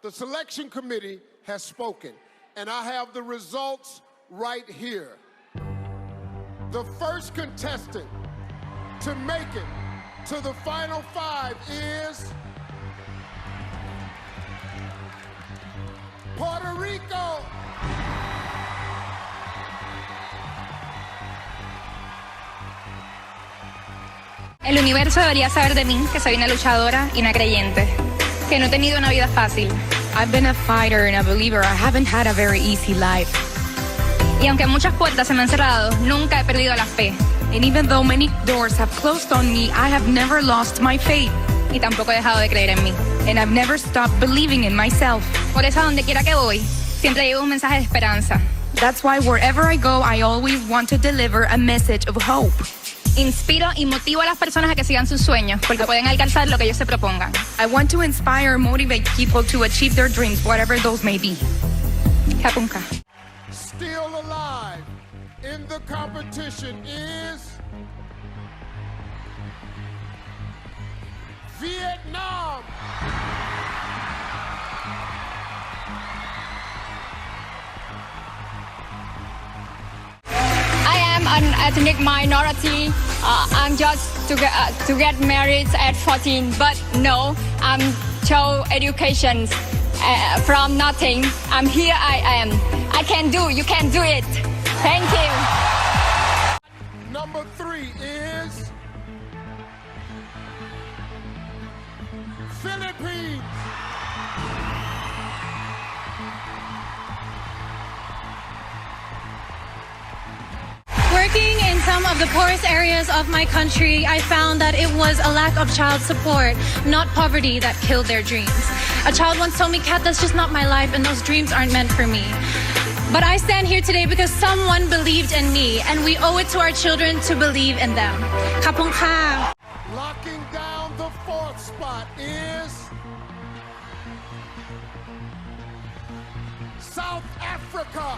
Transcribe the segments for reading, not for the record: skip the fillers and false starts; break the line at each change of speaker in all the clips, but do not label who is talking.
The selection committee has spoken, and I have the results right here. The first contestant to make it to the final five is Puerto Rico.
El universo debería saber de mí que soy una luchadora y una creyente, que no he tenido una vida fácil.
I've been a fighter and a believer. I haven't had a very easy life.
Y aunque muchas puertas se me han cerrado, nunca he perdido la fe.
And even though many doors have closed on me, I have never lost my faith.
Y tampoco he dejado de creer en mí.
And I've never stopped believing in myself.
Por eso, a donde quiera que voy, siempre llevo un mensaje de esperanza.
That's why wherever I go, I always want to deliver a message of hope.
Inspiro y motivo a las personas a que sigan sus sueños, porque pueden alcanzar lo que ellos se propongan.
I want to inspire and motivate people to achieve their dreams, whatever those may be.
Kapunka.
Still alive in the competition is Vietnam.
I am an ethnic minority. I'm just to get married at 14, but no, I'm show education from nothing. I'm here. I am. I can do. You can do it. Thank you.
Number 3 is Philippines.
Working in some of the poorest areas of my country, I found that it was a lack of child support, not poverty, that killed their dreams. A child once told me, "Kat, that's just not my life, and those dreams aren't meant for me." But I stand here today because someone believed in me, and we owe it to our children to believe in them. Kapong ka.
Locking down the 4th spot is South Africa.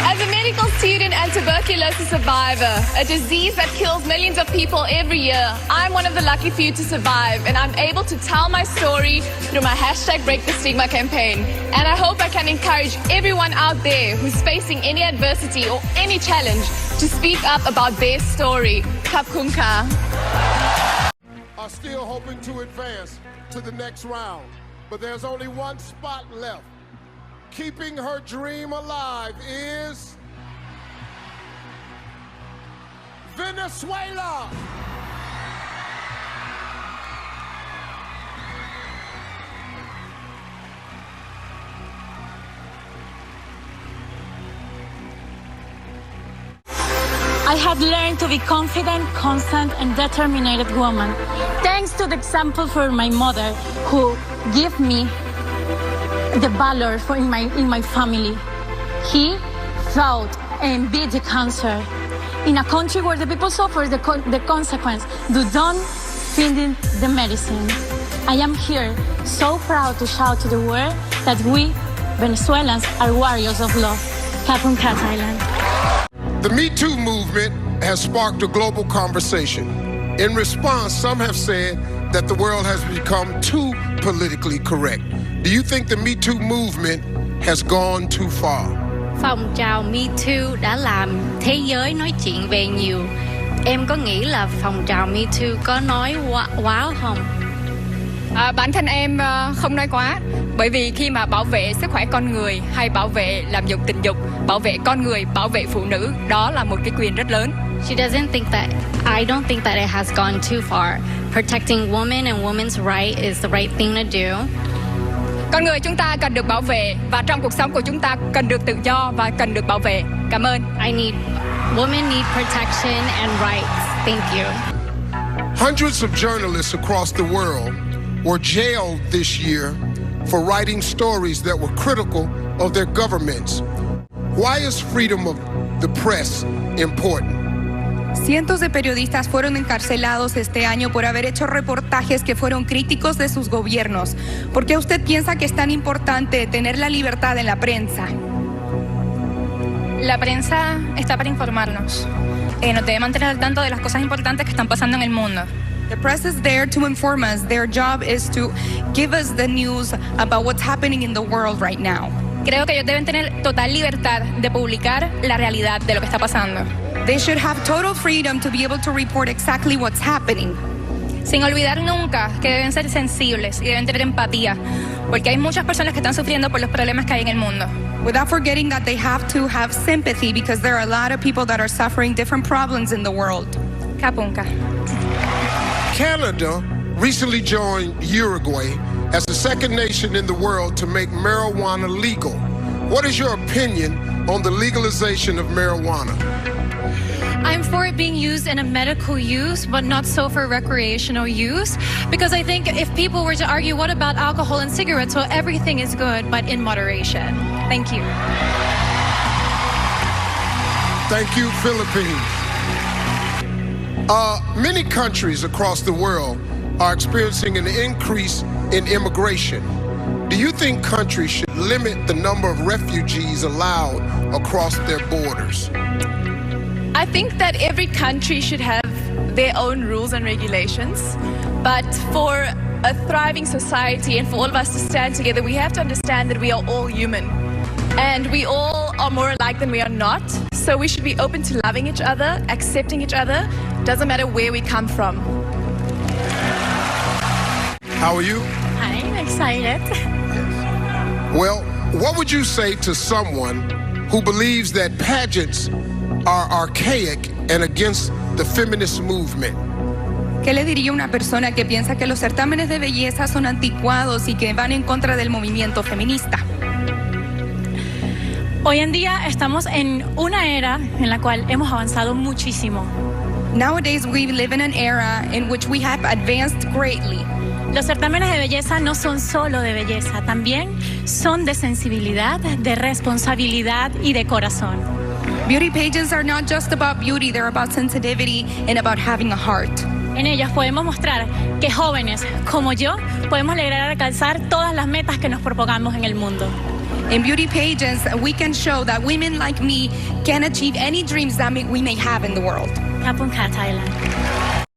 As a medical student and tuberculosis survivor, a disease that kills millions of people every year, I'm one of the lucky few to survive, and I'm able to tell my story through my #BreakTheStigma campaign. And I hope I can encourage everyone out there who's facing any adversity or any challenge to speak up about their story. Kapkunka.
Are still hoping to advance to the next round, but there's only one spot left. Keeping her dream alive is Venezuela.
I have learned to be confident, constant, and determined woman. Thanks to the example from my mother, who gave me the valor for in my family. He fought and beat the cancer in a country where the people suffer the consequence. They don't find the medicine. I am here so proud to shout to the world that we Venezuelans are warriors of love. Kapunka, Thailand.
The Me Too movement has sparked a global conversation. In response, some have said that the world has become too politically correct. Do you think the Me Too movement has gone too far?
Phong trào Me Too đã làm thế giới nói chuyện về nhiều. Em có nghĩ là phong trào Me Too có nói quá không?
Bản thân em không nói quá, bởi vì khi mà bảo vệ sức khỏe con người hay bảo vệ làm dục tình dục, bảo vệ con người, bảo vệ phụ nữ, đó là một cái quyền rất lớn.
She doesn't think that. I don't think that it has gone too far. Protecting women and women's right is the right thing to do.
Con người chúng ta cần được bảo vệ, và trong cuộc sống của chúng ta cần được tự do và cần được bảo vệ. Cảm ơn.
Women need protection and rights. Thank you.
Hundreds of journalists across the world were jailed this year for writing stories that were critical of their governments. Why is freedom of the press important?
Cientos de periodistas fueron encarcelados este año por haber hecho reportajes que fueron críticos de sus gobiernos. ¿Por qué usted piensa que es tan importante tener la libertad en la prensa?
La prensa está para informarnos. nos debe mantener al tanto de las cosas importantes que están pasando en el mundo.
The press is there to inform us. Their job is to give us the news about what's happening in the world right now.
Creo que ellos deben tener total libertad de publicar la realidad de lo que está pasando.
They should have total freedom to be able to report exactly what's happening.
Sin olvidar nunca que deben ser sensibles y deben tener empatía, porque hay muchas personas que están sufriendo por los problemas que hay en el mundo.
Without forgetting that they have to have sympathy because there are a lot of people that are suffering different problems in the world.
Kapunka.
Canada recently joined Uruguay as the second nation in the world to make marijuana legal. What is your opinion on the legalization of marijuana?
I'm for it being used in a medical use, but not so for recreational use. Because I think if people were to argue, what about alcohol and cigarettes? Well, everything is good, but in moderation. Thank you.
Thank you, Philippines. Many countries across the world are experiencing an increase in immigration. Do you think countries should limit the number of refugees allowed across their borders?
I think that every country should have their own rules and regulations, but for a thriving society and for all of us to stand together, we have to understand that we are all human and we all are more alike than we are not. So we should be open to loving each other, accepting each other, doesn't matter where we come from.
How are you?
I'm excited.
Well, what would you say to someone who believes that pageants are archaic and against the feminist movement?
¿Qué le diría a una persona que piensa que los certámenes de belleza son anticuados y que van en contra del movimiento feminista?
Hoy en día estamos en una era en la cual hemos avanzado muchísimo.
Nowadays we live in an era in which we have advanced greatly.
Los certámenes de belleza no son solo de belleza, también son de sensibilidad, de responsabilidad y de corazón.
Beauty pageants are not just about beauty, they're about sensitivity and about having a heart.
En ellas podemos mostrar que jóvenes como yo podemos lograr alcanzar todas las metas que nos propongamos en el mundo.
In beauty pageants, we can show that women like me can achieve any dreams that we may have in the world.
Kapunka, Thailand.